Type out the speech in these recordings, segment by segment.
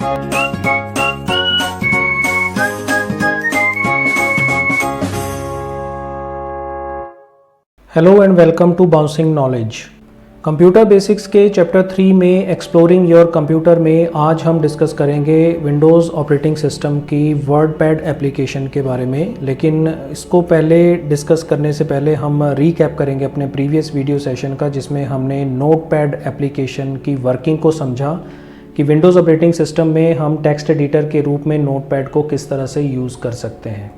Hello and welcome to bouncing knowledge. Computer basics के chapter 3 में exploring your computer में आज हम डिस्कस करेंगे विंडोज़ ऑपरेटिंग सिस्टम की वर्डपैड एप्लीकेशन के बारे में। लेकिन इसको पहले डिस्कस करने से पहले हम रीकैप करेंगे अपने प्रीवियस वीडियो सेशन का, जिसमें हमने नोटपैड एप्लीकेशन की वर्किंग को समझा कि विंडोज़ ऑपरेटिंग सिस्टम में हम टेक्स्ट एडिटर के रूप में नोटपैड को किस तरह से यूज़ कर सकते हैं।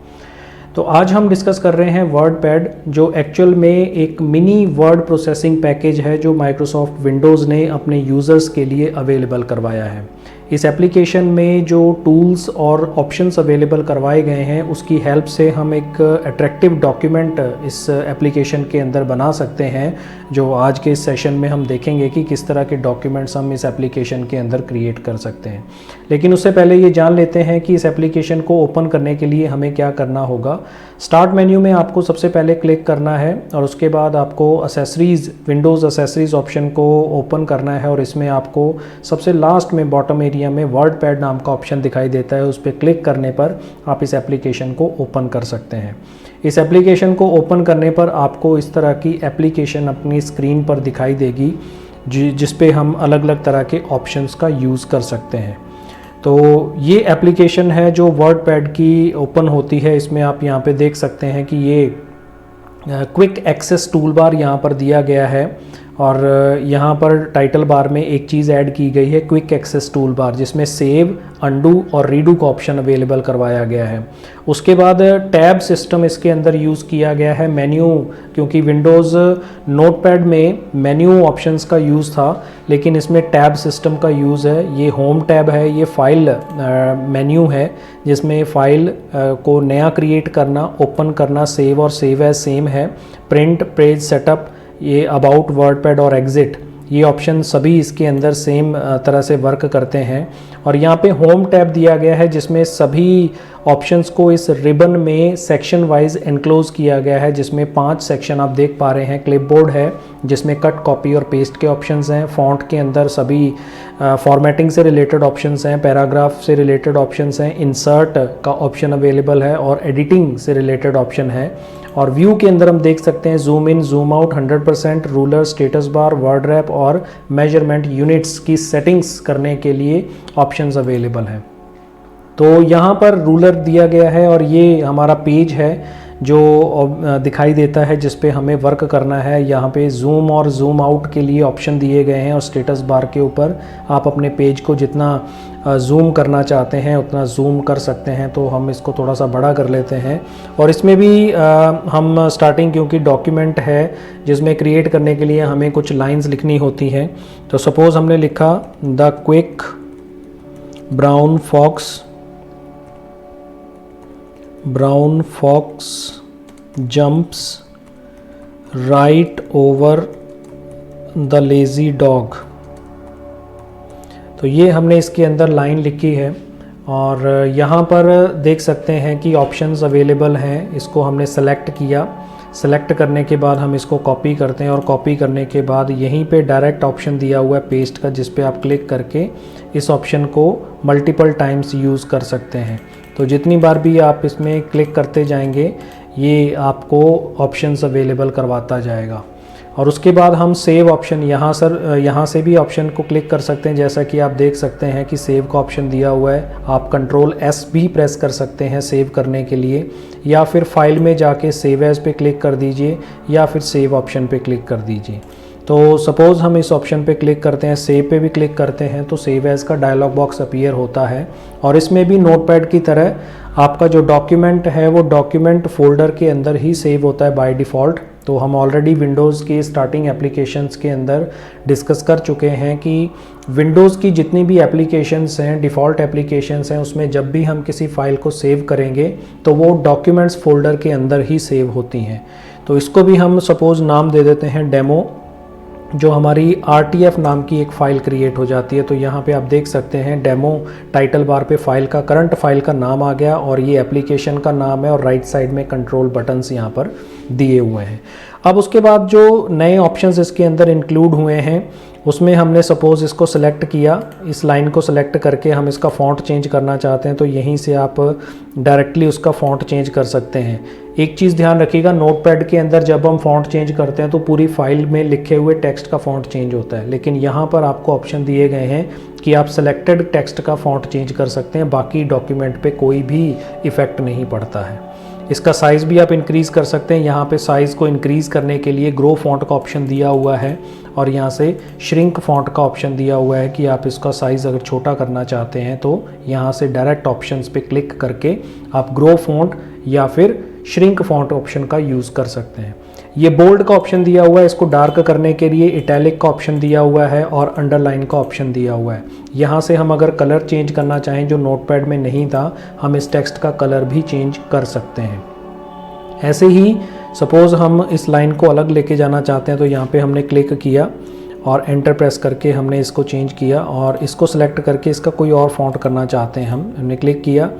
तो आज हम डिस्कस कर रहे हैं वर्डपैड, जो एक्चुअल में एक मिनी वर्ड प्रोसेसिंग पैकेज है जो माइक्रोसॉफ्ट विंडोज़ ने अपने यूज़र्स के लिए अवेलेबल करवाया है। इस एप्लीकेशन में जो टूल्स और ऑप्शंस अवेलेबल करवाए गए हैं उसकी हेल्प से हम एक अट्रैक्टिव डॉक्यूमेंट इस एप्लीकेशन के अंदर बना सकते हैं, जो आज के इस सेशन में हम देखेंगे कि किस तरह के डॉक्यूमेंट्स हम इस एप्लीकेशन के अंदर क्रिएट कर सकते हैं। लेकिन उससे पहले ये जान लेते हैं कि इस एप्लीकेशन को ओपन करने के लिए हमें क्या करना होगा। स्टार्ट मेन्यू में आपको सबसे पहले क्लिक करना है और उसके बाद आपको असेसरीज़, विंडोज़ असेसरीज़ ऑप्शन को ओपन करना है और इसमें आपको सबसे लास्ट में बॉटम एरिया में वर्डपैड नाम का ऑप्शन दिखाई देता है। उस पर क्लिक करने पर आप इस एप्लीकेशन को ओपन कर सकते हैं। इस एप्लीकेशन को ओपन करने पर आपको इस तरह की एप्लीकेशन अपनी स्क्रीन पर दिखाई देगी, जिस पे हम अलग अलग तरह के ऑप्शंस का यूज़ कर सकते हैं। तो ये एप्लीकेशन है जो वर्डपैड की ओपन होती है। इसमें आप यहाँ पे देख सकते हैं कि ये क्विक एक्सेस टूल बार यहाँ पर दिया गया है और यहाँ पर टाइटल बार में एक चीज़ ऐड की गई है, क्विक एक्सेस टूल बार, जिसमें सेव, अंडू और रीडू का ऑप्शन अवेलेबल करवाया गया है। उसके बाद टैब सिस्टम इसके अंदर यूज़ किया गया है। मेन्यू, क्योंकि विंडोज़ नोटपैड में मेन्यू ऑप्शंस का यूज़ था, लेकिन इसमें टैब सिस्टम का यूज़ है। ये होम टैब है, ये फाइल मेन्यू है जिसमें फाइल को नया क्रिएट करना, ओपन करना, सेव और सेव एज सेम है। प्रिंट, पेज सेटअप, ये अबाउट वर्डपैड और एग्ज़िट, ये ऑप्शन सभी इसके अंदर सेम तरह से वर्क करते हैं। और यहाँ पे होम टैब दिया गया है जिसमें सभी ऑप्शंस को इस रिबन में सेक्शन वाइज एनक्लोज किया गया है, जिसमें 5 सेक्शन आप देख पा रहे हैं। क्लिपबोर्ड है जिसमें कट, कॉपी और पेस्ट के ऑप्शंस हैं। फॉन्ट के अंदर सभी फॉर्मेटिंग से रिलेटेड ऑप्शंस हैं। पैराग्राफ से रिलेटेड ऑप्शंस हैं। इंसर्ट का ऑप्शन अवेलेबल है और एडिटिंग से रिलेटेड ऑप्शन है। और व्यू के अंदर हम देख सकते हैं zoom in, zoom out, 100%, ruler, status bar, word rap और मेजरमेंट यूनिट्स की सेटिंग्स करने के लिए ऑप्शंस अवेलेबल हैं। तो यहाँ पर रूलर दिया गया है और ये हमारा पेज है जो दिखाई देता है जिस पे हमें वर्क करना है। यहाँ पे जूम और जूम आउट के लिए ऑप्शन दिए गए हैं और स्टेटस बार के ऊपर आप अपने पेज को जितना जूम करना चाहते हैं उतना जूम कर सकते हैं। तो हम इसको थोड़ा सा बड़ा कर लेते हैं और इसमें भी हम स्टार्टिंग, क्योंकि डॉक्यूमेंट है जिसमें क्रिएट करने के लिए हमें कुछ लाइंस लिखनी होती हैं। तो सपोज़ हमने लिखा the quick brown fox jumps right over the lazy dog. तो ये हमने इसके अंदर लाइन लिखी है और यहाँ पर देख सकते हैं कि ऑप्शंस अवेलेबल हैं। इसको हमने सेलेक्ट किया। सेलेक्ट करने के बाद हम इसको कॉपी करते हैं और कॉपी करने के बाद यहीं पे डायरेक्ट ऑप्शन दिया हुआ है पेस्ट का, जिस पे आप क्लिक करके इस ऑप्शन को मल्टीपल टाइम्स यूज़ कर सकते हैं। तो जितनी बार भी आप इसमें क्लिक करते जाएंगे ये आपको ऑप्शंस अवेलेबल करवाता जाएगा। और उसके बाद हम सेव ऑप्शन, यहाँ से भी ऑप्शन को क्लिक कर सकते हैं। जैसा कि आप देख सकते हैं कि सेव का ऑप्शन दिया हुआ है। आप Ctrl+S भी प्रेस कर सकते हैं सेव करने के लिए, या फिर फाइल में जाके सेव एज पे क्लिक कर दीजिए या फिर सेव ऑप्शन पे क्लिक कर दीजिए। तो सपोज़ हम इस ऑप्शन पे क्लिक करते हैं, सेव पे भी क्लिक करते हैं तो सेव एज का डायलॉग बॉक्स अपीयर होता है। और इसमें भी नोटपैड की तरह आपका जो डॉक्यूमेंट है वो डॉक्यूमेंट फोल्डर के अंदर ही सेव होता है बाय डिफ़ॉल्ट। तो हम ऑलरेडी विंडोज़ के स्टार्टिंग एप्लीकेशंस के अंदर डिस्कस कर चुके हैं कि विंडोज़ की जितनी भी एप्लीकेशंस हैं, डिफ़ॉल्ट एप्लीकेशंस हैं, उसमें जब भी हम किसी फ़ाइल को सेव करेंगे तो वो डॉक्यूमेंट्स फोल्डर के अंदर ही सेव होती हैं। तो इसको भी हम सपोज़ नाम दे देते हैं डेमो, जो हमारी RTF नाम की एक फ़ाइल क्रिएट हो जाती है। तो यहाँ पे आप देख सकते हैं डेमो टाइटल बार पे फाइल का, करंट फाइल का नाम आ गया और ये एप्लीकेशन का नाम है और राइट साइड में कंट्रोल बटन्स यहाँ पर दिए हुए हैं। अब उसके बाद जो नए ऑप्शंस इसके अंदर इंक्लूड हुए हैं उसमें हमने सपोज़ इसको सिलेक्ट किया, इस लाइन को सिलेक्ट करके हम इसका फ़ॉन्ट चेंज करना चाहते हैं तो यहीं से आप डायरेक्टली उसका फ़ॉन्ट चेंज कर सकते हैं। एक चीज़ ध्यान रखिएगा, नोटपैड के अंदर जब हम फ़ॉन्ट चेंज करते हैं तो पूरी फाइल में लिखे हुए टेक्स्ट का फ़ॉन्ट चेंज होता है, लेकिन यहाँ पर आपको ऑप्शन दिए गए हैं कि आप सिलेक्टेड टेक्स्ट का फ़ॉन्ट चेंज कर सकते हैं, बाकी डॉक्यूमेंट पे कोई भी इफ़ेक्ट नहीं पड़ता है। इसका साइज़ भी आप इंक्रीज़ कर सकते हैं। यहाँ पे साइज़ को इंक्रीज़ करने के लिए ग्रो फॉन्ट का ऑप्शन दिया हुआ है और यहाँ से श्रिंक फॉन्ट का ऑप्शन दिया हुआ है कि आप इसका साइज़ अगर छोटा करना चाहते हैं तो यहाँ से डायरेक्ट ऑप्शंस पे क्लिक करके आप ग्रो फॉन्ट या फिर श्रिंक फॉन्ट ऑप्शन का यूज़ कर सकते हैं। ये बोल्ड का ऑप्शन दिया हुआ है, इसको डार्क करने के लिए इटैलिक का ऑप्शन दिया हुआ है और अंडरलाइन का ऑप्शन दिया हुआ है। यहाँ से हम अगर कलर चेंज करना चाहें जो नोटपैड में नहीं था, हम इस टेक्स्ट का कलर भी चेंज कर सकते हैं। ऐसे ही सपोज़ हम इस लाइन को अलग लेके जाना चाहते हैं तो यहाँ पे हमने क्लिक किया और एंटर प्रेस करके हमने इसको चेंज किया और इसको सिलेक्ट करके इसका कोई और फॉन्ट करना चाहते हैं हमने क्लिक किया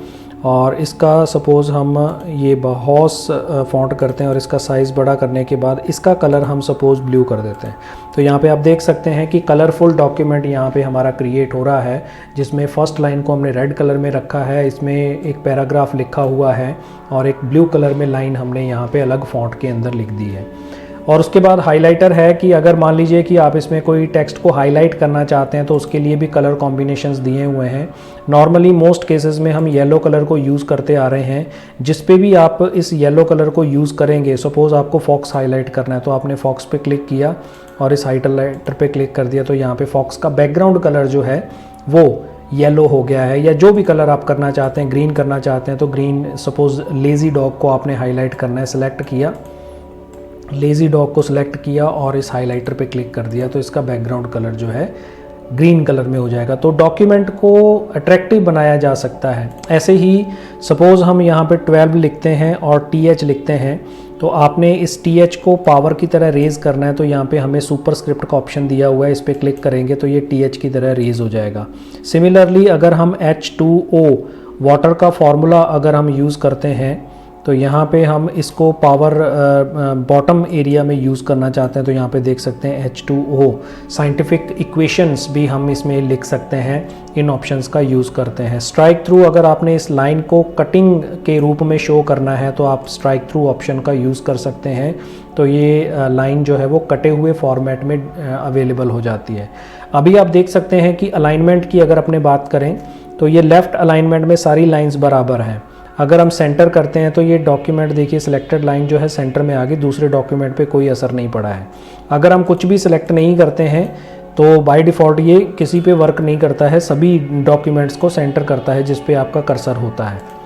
और इसका सपोज़ हम ये बहौस फॉन्ट करते हैं और इसका साइज़ बड़ा करने के बाद इसका कलर हम सपोज़ ब्लू कर देते हैं। तो यहाँ पे आप देख सकते हैं कि कलरफुल डॉक्यूमेंट यहाँ पे हमारा क्रिएट हो रहा है, जिसमें फ़र्स्ट लाइन को हमने रेड कलर में रखा है, इसमें एक पैराग्राफ लिखा हुआ है और एक ब्लू कलर में लाइन हमने यहाँ पे अलग फॉन्ट के अंदर लिख दी है। और उसके बाद हाइलाइटर है कि अगर मान लीजिए कि आप इसमें कोई टेक्स्ट को हाईलाइट करना चाहते हैं तो उसके लिए भी कलर कॉम्बिनेशंस दिए हुए हैं। नॉर्मली मोस्ट केसेस में हम येलो कलर को यूज़ करते आ रहे हैं, जिस पे भी आप इस येलो कलर को यूज़ करेंगे, सपोज़ आपको फॉक्स हाईलाइट करना है तो आपने फॉक्स पे क्लिक किया और इस हाइलाइटर पे क्लिक कर दिया तो यहाँ पे फॉक्स का बैकग्राउंड कलर जो है वो येलो हो गया है। या जो भी कलर आप करना चाहते हैं, ग्रीन करना चाहते हैं तो ग्रीन, सपोज़ लेज़ी डॉग को आपने हाईलाइट करना है, सेलेक्ट किया, लेज़ी डॉग को सिलेक्ट किया और इस हाइलाइटर पे क्लिक कर दिया तो इसका बैकग्राउंड कलर जो है ग्रीन कलर में हो जाएगा। तो डॉक्यूमेंट को अट्रैक्टिव बनाया जा सकता है। ऐसे ही सपोज़ हम यहाँ पे 12 लिखते हैं और TH लिखते हैं तो आपने इस TH को पावर की तरह रेज़ करना है तो यहाँ पे हमें सुपरस्क्रिप्ट का ऑप्शन दिया हुआ है, इस पर क्लिक करेंगे तो ये TH की तरह रेज़ हो जाएगा। सिमिलरली अगर हम H2O वाटर का फॉर्मूला अगर हम यूज़ करते हैं तो यहाँ पे हम इसको पावर बॉटम एरिया में यूज़ करना चाहते हैं तो यहाँ पे देख सकते हैं H2O साइंटिफिक इक्वेशंस भी हम इसमें लिख सकते हैं, इन ऑप्शंस का यूज़ करते हैं। स्ट्राइक थ्रू अगर आपने इस लाइन को कटिंग के रूप में शो करना है तो आप स्ट्राइक थ्रू ऑप्शन का यूज़ कर सकते हैं, तो ये लाइन जो है वो कटे हुए फॉर्मेट में अवेलेबल हो जाती है। अभी आप देख सकते हैं कि अलाइनमेंट की अगर अपने बात करें तो ये लेफ़्ट अलाइनमेंट में सारी लाइन्स बराबर हैं। अगर हम सेंटर करते हैं तो ये डॉक्यूमेंट देखिए सिलेक्टेड लाइन जो है सेंटर में आ गई, दूसरे डॉक्यूमेंट पे कोई असर नहीं पड़ा है। अगर हम कुछ भी सिलेक्ट नहीं करते हैं तो बाय डिफ़ॉल्ट ये किसी पे वर्क नहीं करता है, सभी डॉक्यूमेंट्स को सेंटर करता है जिस पे आपका कर्सर होता है।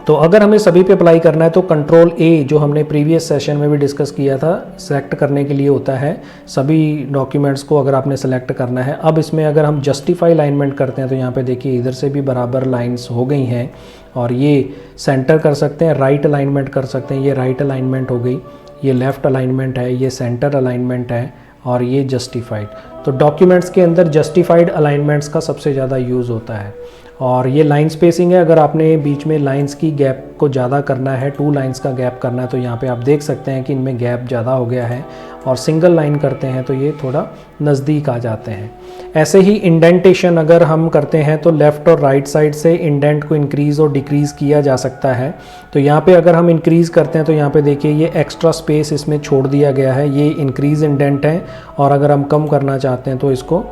तो अगर हमें सभी पे अप्लाई करना है तो कंट्रोल A जो हमने प्रीवियस सेशन में भी डिस्कस किया था, सेलेक्ट करने के लिए होता है सभी डॉक्यूमेंट्स को अगर आपने सेलेक्ट करना है। अब इसमें अगर हम जस्टिफाई अलाइनमेंट करते हैं तो यहाँ पे देखिए इधर से भी बराबर लाइंस हो गई हैं और ये सेंटर कर सकते हैं, राइट अलाइनमेंट कर सकते हैं, ये राइट अलाइनमेंट हो गई, ये लेफ़्ट अलाइनमेंट है, ये सेंटर अलाइनमेंट है और ये जस्टिफाइड। तो डॉक्यूमेंट्स के अंदर जस्टिफाइड अलाइनमेंट्स का सबसे ज़्यादा यूज़ होता है। और ये लाइन स्पेसिंग है, अगर आपने बीच में लाइंस की गैप को ज़्यादा करना है, 2 लाइंस का गैप करना है तो यहाँ पे आप देख सकते हैं कि इनमें गैप ज़्यादा हो गया है, और सिंगल लाइन करते हैं तो ये थोड़ा नज़दीक आ जाते हैं। ऐसे ही इंडेंटेशन अगर हम करते हैं तो लेफ़्ट और राइट साइड से इंडेंट को इंक्रीज़ और डिक्रीज़ किया जा सकता है। तो यहाँ पे अगर हम इंक्रीज़ करते हैं तो यहाँ पे देखिए ये एक्स्ट्रा स्पेस इसमें छोड़ दिया गया है, ये इंक्रीज़ इंडेंट है, और अगर हम कम करना चाहते हैं तो इसको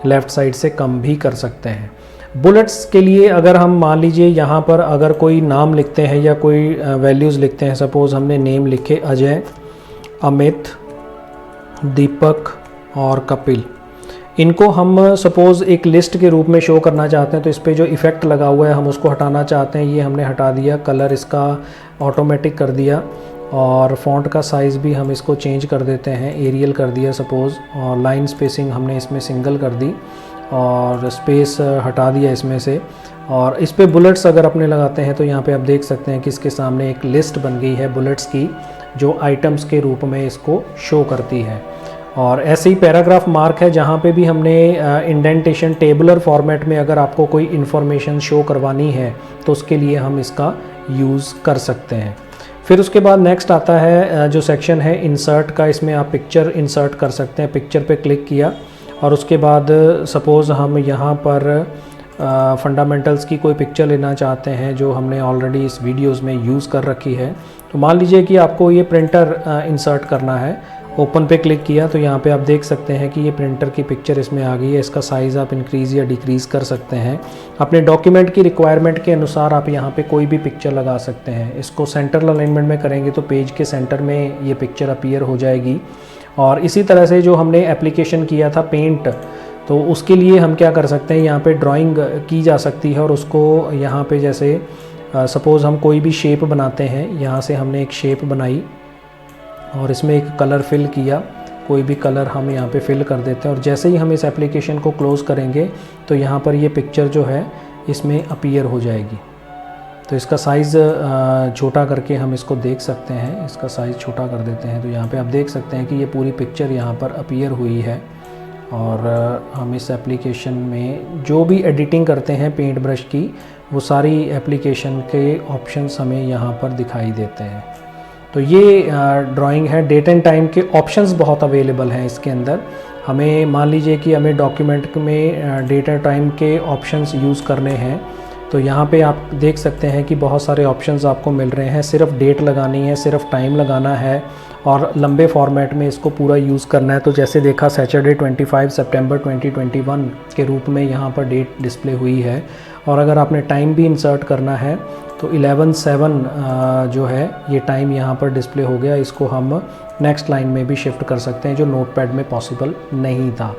लेफ़्ट साइड से कम भी कर सकते हैं। बुलेट्स के लिए अगर हम मान लीजिए यहाँ पर अगर कोई नाम लिखते हैं या कोई वैल्यूज़ लिखते हैं, सपोज़ हमने नेम लिखे अजय, अमित, दीपक और कपिल, इनको हम सपोज़ एक लिस्ट के रूप में शो करना चाहते हैं तो इस पर जो इफ़ेक्ट लगा हुआ है हम उसको हटाना चाहते हैं, ये हमने हटा दिया, कलर इसका ऑटोमेटिक कर दिया, और फ़ॉन्ट का साइज़ भी हम इसको चेंज कर देते हैं, एरियल कर दिया सपोज़, और लाइन स्पेसिंग हमने इसमें सिंगल कर दी और स्पेस हटा दिया इसमें से। और इस पे बुलेट्स अगर अपने लगाते हैं तो यहाँ पे आप देख सकते हैं कि इसके सामने एक लिस्ट बन गई है बुलेट्स की, जो आइटम्स के रूप में इसको शो करती है। और ऐसे ही पैराग्राफ मार्क है, जहाँ पे भी हमने इंडेंटेशन टेबुलर फॉर्मेट में अगर आपको कोई इन्फॉर्मेशन शो करवानी है तो उसके लिए हम इसका यूज़ कर सकते हैं। फिर उसके बाद नेक्स्ट आता है जो सेक्शन है इंसर्ट का, इसमें आप पिक्चर इंसर्ट कर सकते हैं। पिक्चर पे क्लिक किया और उसके बाद सपोज़ हम यहाँ पर फंडामेंटल्स की कोई पिक्चर लेना चाहते हैं जो हमने ऑलरेडी इस वीडियोस में यूज़ कर रखी है। तो मान लीजिए कि आपको ये प्रिंटर इंसर्ट करना है। ओपन पे क्लिक किया तो यहाँ पे आप देख सकते हैं कि ये प्रिंटर की पिक्चर इसमें आ गई है। इसका साइज़ आप इंक्रीज़ या डिक्रीज़ कर सकते हैं। अपने डॉक्यूमेंट की रिक्वायरमेंट के अनुसार आप यहाँ पे कोई भी पिक्चर लगा सकते हैं। इसको सेंट्रल अलाइनमेंट में करेंगे तो पेज के सेंटर में ये पिक्चर अपीयर हो जाएगी। और इसी तरह से जो हमने एप्लीकेशन किया था पेंट, तो उसके लिए हम क्या कर सकते हैं, यहाँ पे ड्राइंग की जा सकती है और उसको यहाँ पे जैसे सपोज़ हम कोई भी शेप बनाते हैं, यहाँ से हमने एक शेप बनाई और इसमें एक कलर फिल किया, कोई भी कलर हम यहाँ पे फिल कर देते हैं और जैसे ही हम इस एप्लीकेशन को क्लोज़ करेंगे तो यहाँ पर ये पिक्चर जो है इसमें अपीयर हो जाएगी। तो इसका साइज़ छोटा करके हम इसको देख सकते हैं। इसका साइज़ छोटा कर देते हैं तो यहाँ पे आप देख सकते हैं कि ये पूरी पिक्चर यहाँ पर अपीयर हुई है। और हम इस एप्लीकेशन में जो भी एडिटिंग करते हैं पेंट ब्रश की, वो सारी एप्लीकेशन के ऑप्शंस हमें यहाँ पर दिखाई देते हैं। तो ये ड्राइंग है। डेट एंड टाइम के ऑप्शंस बहुत अवेलेबल हैं इसके अंदर। हमें मान लीजिए कि हमें डॉक्यूमेंट में डेट एंड टाइम के ऑप्शंस यूज़ करने हैं तो यहाँ पे आप देख सकते हैं कि बहुत सारे ऑप्शंस आपको मिल रहे हैं। सिर्फ डेट लगानी है, सिर्फ टाइम लगाना है और लंबे फॉर्मेट में इसको पूरा यूज़ करना है। तो जैसे देखा सैटरडे 25 सितंबर 2021 के रूप में यहाँ पर डेट डिस्प्ले हुई है। और अगर आपने टाइम भी इंसर्ट करना है तो 11/7 जो है ये टाइम यहाँ पर डिस्प्ले हो गया। इसको हम नेक्स्ट लाइन में भी शिफ्ट कर सकते हैं जो नोटपैड में पॉसिबल नहीं था।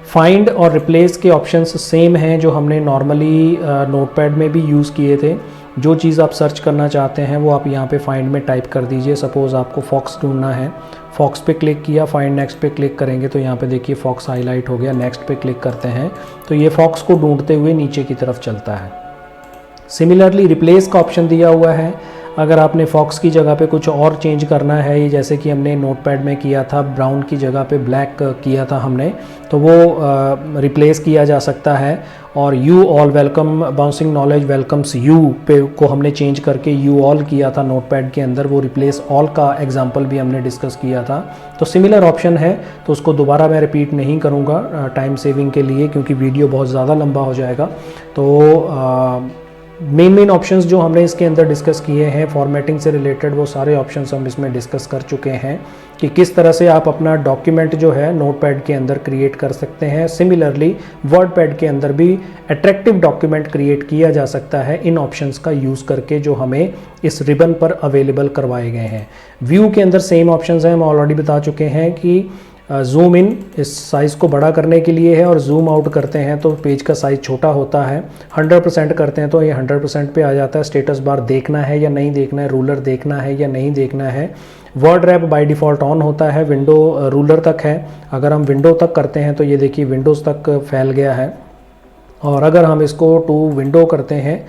फाइंड और रिप्लेस के ऑप्शंस सेम हैं जो हमने नॉर्मली नोटपैड में भी यूज़ किए थे। जो चीज़ आप सर्च करना चाहते हैं वो आप यहाँ पे फाइंड में टाइप कर दीजिए। सपोज़ आपको फॉक्स ढूंढना है, फॉक्स पे क्लिक किया, फाइंड नेक्स्ट पे क्लिक करेंगे तो यहाँ पे देखिए फॉक्स हाईलाइट हो गया। नेक्स्ट पे क्लिक करते हैं तो ये फॉक्स को ढूंढते हुए नीचे की तरफ चलता है। सिमिलरली रिप्लेस का ऑप्शन दिया हुआ है। अगर आपने फॉक्स की जगह पे कुछ और चेंज करना है, ये जैसे कि हमने नोटपैड में किया था, ब्राउन की जगह पे ब्लैक किया था हमने, तो वो रिप्लेस किया जा सकता है। और you all welcome bouncing knowledge welcomes you पे को हमने चेंज करके यू ऑल किया था नोटपैड के अंदर। वो रिप्लेस ऑल का एग्जांपल भी हमने डिस्कस किया था। तो सिमिलर ऑप्शन है, तो उसको दोबारा मैं रिपीट नहीं करूँगा टाइम सेविंग के लिए, क्योंकि वीडियो बहुत ज़्यादा लंबा हो जाएगा। तो मेन ऑप्शंस जो हमने इसके अंदर डिस्कस किए हैं फॉर्मेटिंग से रिलेटेड, वो सारे ऑप्शंस हम इसमें डिस्कस कर चुके हैं कि किस तरह से आप अपना डॉक्यूमेंट जो है नोटपैड के अंदर क्रिएट कर सकते हैं। सिमिलरली वर्डपैड के अंदर भी अट्रैक्टिव डॉक्यूमेंट क्रिएट किया जा सकता है इन ऑप्शंस का यूज़ करके जो हमें इस रिबन पर अवेलेबल करवाए गए हैं। व्यू के अंदर सेम ऑप्शंस हैं, हम ऑलरेडी बता चुके हैं कि जूम इन इस साइज़ को बड़ा करने के लिए है और जूम आउट करते हैं तो पेज का साइज़ छोटा होता है। 100% करते हैं तो ये 100% पे आ जाता है। स्टेटस बार देखना है या नहीं देखना है, रूलर देखना है या नहीं देखना है। Word rap by default on होता है, विंडो रूलर तक है। अगर हम विंडो तक करते हैं तो ये देखिए विंडोज़ तक फैल गया है। और अगर हम इसको टू विंडो करते हैं,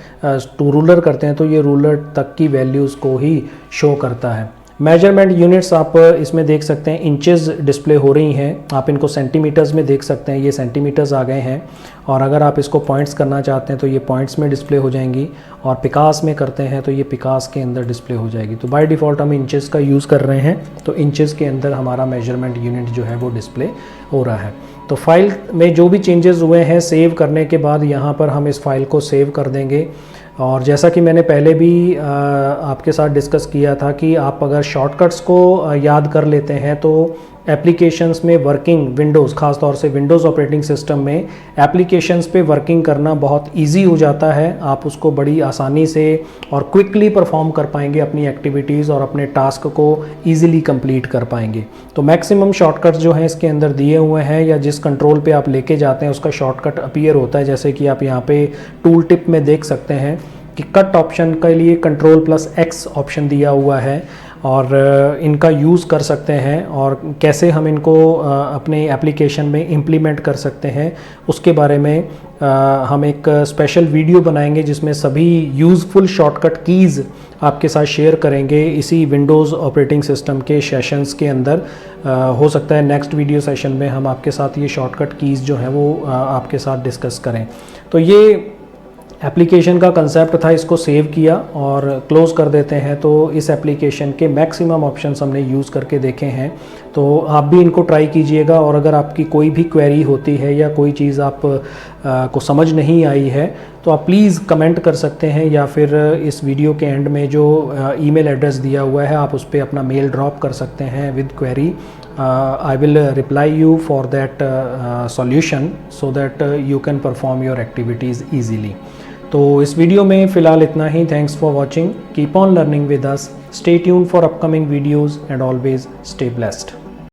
टू रूलर करते हैं तो ये रूलर तक की वैल्यूज़ को ही शो करता है। मेजरमेंट यूनिट्स आप इसमें देख सकते हैं, इंचेस डिस्प्ले हो रही हैं। आप इनको सेंटीमीटर्स में देख सकते हैं, ये सेंटीमीटर्स आ गए हैं। और अगर आप इसको पॉइंट्स करना चाहते हैं तो ये पॉइंट्स में डिस्प्ले हो जाएंगी। और पिकास में करते हैं तो ये पिकास के अंदर डिस्प्ले हो जाएगी। तो बाय डिफ़ॉल्ट हम इंचेस का यूज़ कर रहे हैं तो इंचेस के अंदर हमारा मेजरमेंट यूनिट जो है वो डिस्प्ले हो रहा है। तो फाइल में जो भी चेंजेस हुए हैं सेव करने के बाद यहाँ पर हम इस फाइल को सेव कर देंगे। और जैसा कि मैंने पहले भी आपके साथ डिस्कस किया था कि आप अगर शॉर्टकट्स को याद कर लेते हैं तो एप्लीकेशंस में वर्किंग, विंडोज़ ख़ास तौर से विंडोज़ ऑपरेटिंग सिस्टम में एप्लीकेशंस पे वर्किंग करना बहुत इजी हो जाता है। आप उसको बड़ी आसानी से और क्विकली परफॉर्म कर पाएंगे अपनी एक्टिविटीज़ और अपने टास्क को ईज़िली कंप्लीट कर पाएंगे। तो मैक्सिमम शॉर्टकट्स जो हैं इसके अंदर दिए हुए हैं, या जिस कंट्रोल पे आप लेके जाते हैं उसका शॉर्टकट अपीयर होता है। जैसे कि आप यहाँ पे टूल टिप में देख सकते हैं कि कट ऑप्शन के लिए Ctrl+X ऑप्शन दिया हुआ है और इनका यूज़ कर सकते हैं। और कैसे हम इनको अपने एप्लीकेशन में इम्प्लीमेंट कर सकते हैं उसके बारे में हम एक स्पेशल वीडियो बनाएंगे जिसमें सभी यूज़फुल शॉर्टकट कीज़ आपके साथ शेयर करेंगे इसी विंडोज़ ऑपरेटिंग सिस्टम के सेशंस के अंदर। हो सकता है नेक्स्ट वीडियो सेशन में हम आपके साथ ये शॉर्टकट कीज़ जो हैं वो आपके साथ डिस्कस करें। तो ये एप्लीकेशन का कंसेप्ट था, इसको सेव किया और क्लोज़ कर देते हैं। तो इस एप्लीकेशन के मैक्सिमम ऑप्शंस हमने यूज़ करके देखे हैं। तो आप भी इनको ट्राई कीजिएगा, और अगर आपकी कोई भी क्वेरी होती है या कोई चीज़ आप को समझ नहीं आई है तो आप प्लीज़ कमेंट कर सकते हैं, या फिर इस वीडियो के एंड में जो ईमेल एड्रेस दिया हुआ है आप उस पर अपना मेल ड्रॉप कर सकते हैं with query. I will reply you for that solution so that you can perform your activities easily. तो इस वीडियो में फ़िलहाल इतना ही. Thanks for watching. Keep on learning with us. Stay tuned for upcoming videos and always stay blessed.